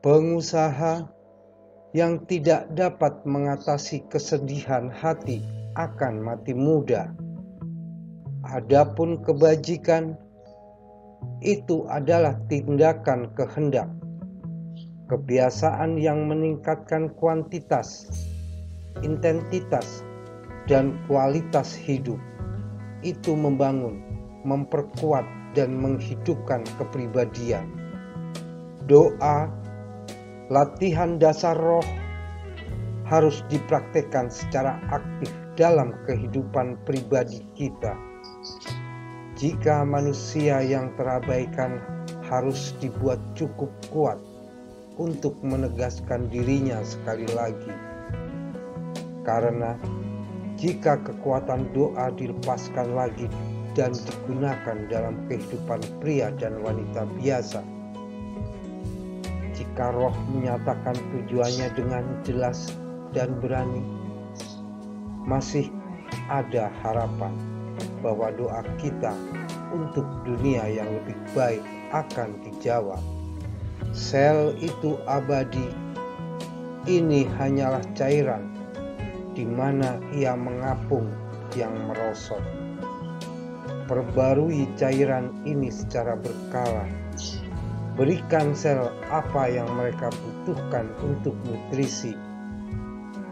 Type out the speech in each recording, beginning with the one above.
Pengusaha yang tidak dapat mengatasi kesedihan hati akan mati muda. Adapun kebajikan itu adalah tindakan kehendak. Kebiasaan yang meningkatkan kuantitas, intensitas, dan kualitas hidup itu membangun, memperkuat, dan menghidupkan kepribadian. Doa, latihan dasar roh, harus dipraktekkan secara aktif dalam kehidupan pribadi kita. Jika manusia yang terabaikan harus dibuat cukup kuat untuk menegaskan dirinya sekali lagi. Karena jika kekuatan doa dilepaskan lagi dan digunakan dalam kehidupan pria dan wanita biasa, jika roh menyatakan tujuannya dengan jelas dan berani, masih ada harapan bahwa doa kita untuk dunia yang lebih baik akan dijawab. Sel itu abadi. Ini hanyalah cairan di mana ia mengapung yang merosot. Perbarui cairan ini secara berkala. Berikan sel apa yang mereka butuhkan untuk nutrisi.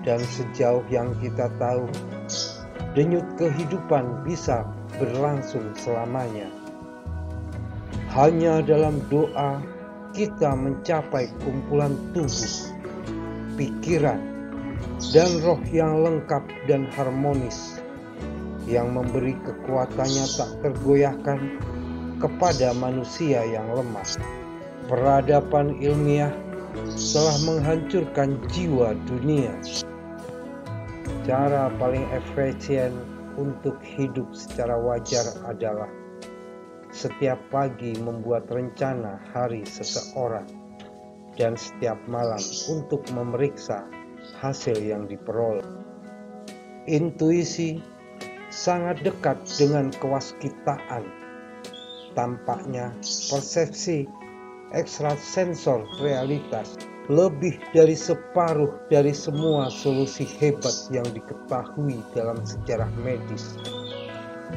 Dan sejauh yang kita tahu, denyut kehidupan bisa berlangsung selamanya. Hanya dalam doa kita mencapai kumpulan tubuh, pikiran, dan roh yang lengkap dan harmonis, yang memberi kekuatannya tak tergoyahkan kepada manusia yang lemah. Peradaban ilmiah telah menghancurkan jiwa dunia. Cara paling efisien untuk hidup secara wajar adalah setiap pagi membuat rencana hari seseorang dan setiap malam untuk memeriksa hasil yang diperoleh. Intuisi sangat dekat dengan kewaskitaan. Tampaknya persepsi ekstrasensor realitas lebih dari separuh dari semua solusi hebat yang diketahui dalam sejarah medis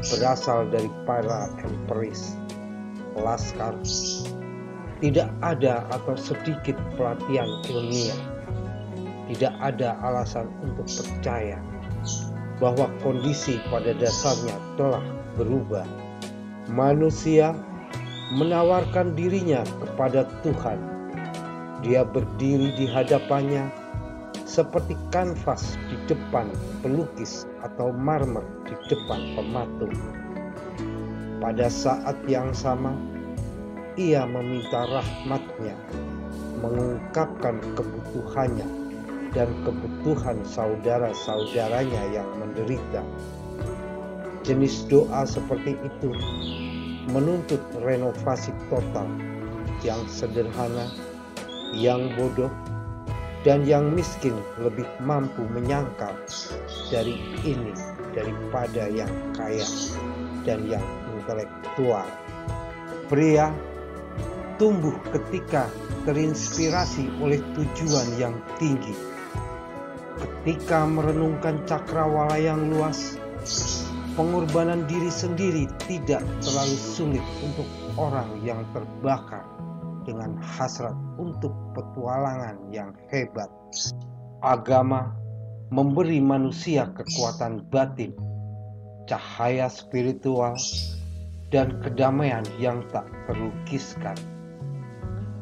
berasal dari para empiris, laskar. Tidak ada atau sedikit pelatihan ilmiah. Tidak ada alasan untuk percaya bahwa kondisi pada dasarnya telah berubah. Manusia menawarkan dirinya kepada Tuhan. Dia berdiri di hadapannya seperti kanvas di depan pelukis atau marmer di depan pematung. Pada saat yang sama, ia meminta rahmat-Nya, mengungkapkan kebutuhannya dan kebutuhan saudara-saudaranya yang menderita. Jenis doa seperti itu menuntut renovasi total, yang sederhana, yang bodoh, dan yang miskin lebih mampu menyangkal dari ini daripada yang kaya dan yang intelektual. Pria tumbuh ketika terinspirasi oleh tujuan yang tinggi. Ketika merenungkan cakrawala yang luas, pengorbanan diri sendiri tidak terlalu sulit untuk orang yang terbakar dengan hasrat untuk petualangan yang hebat. Agama memberi manusia kekuatan batin, cahaya spiritual, dan kedamaian yang tak terlukiskan.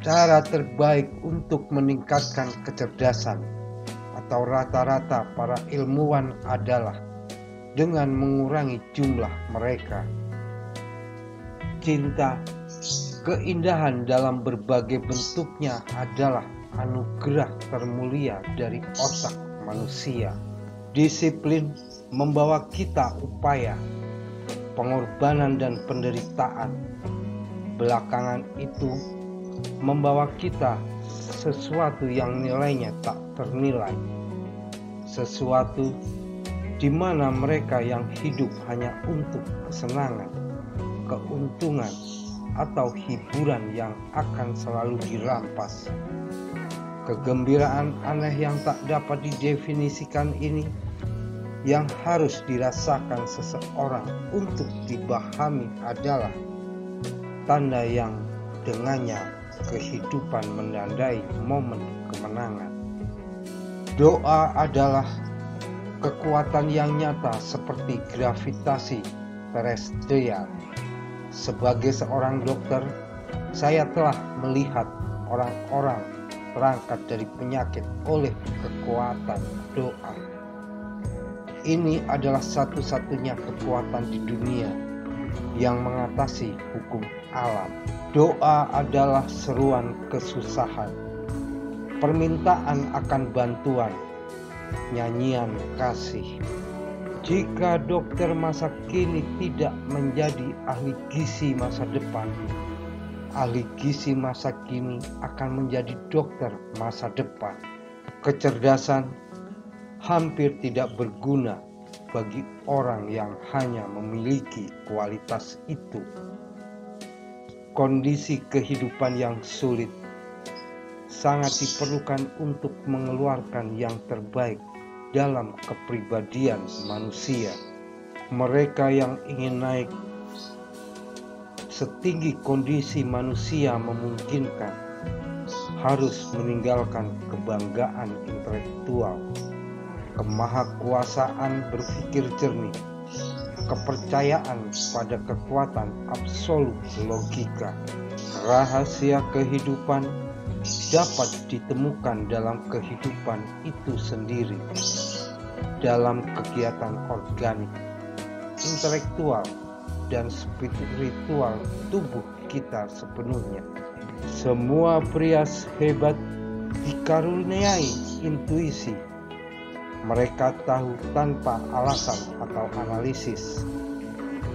Cara terbaik untuk meningkatkan kecerdasan atau rata-rata para ilmuwan adalah dengan mengurangi jumlah mereka. Cinta, keindahan dalam berbagai bentuknya adalah anugerah termulia dari otak manusia. Disiplin membawa kita upaya, pengorbanan dan penderitaan. Belakangan itu membawa kita sesuatu yang nilainya tak ternilai. Sesuatu di mana mereka yang hidup hanya untuk kesenangan, keuntungan, atau hiburan yang akan selalu dirampas, Kegembiraan aneh yang tak dapat didefinisikan ini yang harus dirasakan seseorang untuk dipahami adalah tanda yang dengannya kehidupan menandai momen kemenangan. Doa adalah kekuatan yang nyata seperti gravitasi terestrial. Sebagai seorang dokter, saya telah melihat orang-orang terangkat dari penyakit oleh kekuatan doa. Ini adalah satu-satunya kekuatan di dunia yang mengatasi hukum alam. Doa adalah seruan kesusahan, permintaan akan bantuan, nyanyian kasih. Jika dokter masa kini tidak menjadi ahli gizi masa depan, ahli gizi masa kini akan menjadi dokter masa depan. Kecerdasan hampir tidak berguna bagi orang yang hanya memiliki kualitas itu. Kondisi kehidupan yang sulit sangat diperlukan untuk mengeluarkan yang terbaik dalam kepribadian manusia. Mereka yang ingin naik setinggi kondisi manusia memungkinkan harus meninggalkan kebanggaan intelektual, kemahakuasaan berpikir jernih, kepercayaan pada kekuatan absolut logika. Rahasia kehidupan dapat ditemukan dalam kehidupan itu sendiri, dalam kegiatan organik, intelektual, dan spiritual tubuh kita sepenuhnya. Semua pria hebat dikaruniai intuisi. Mereka tahu tanpa alasan atau analisis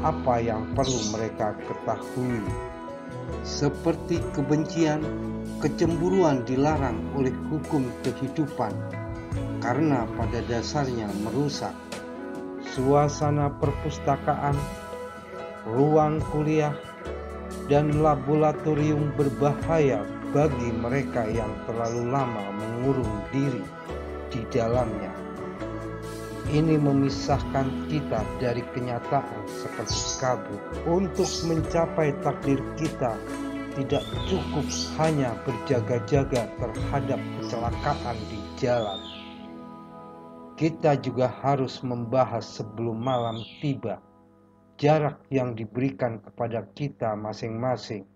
apa yang perlu mereka ketahui. Seperti kebencian, kecemburuan dilarang oleh hukum kehidupan karena pada dasarnya merusak. Suasana perpustakaan, ruang kuliah, dan laboratorium berbahaya bagi mereka yang terlalu lama mengurung diri di dalamnya. Ini memisahkan kita dari kenyataan seperti kabut. Untuk mencapai takdir kita, tidak cukup hanya berjaga-jaga terhadap kecelakaan di jalan. Kita juga harus membahas sebelum malam tiba jarak yang diberikan kepada kita masing-masing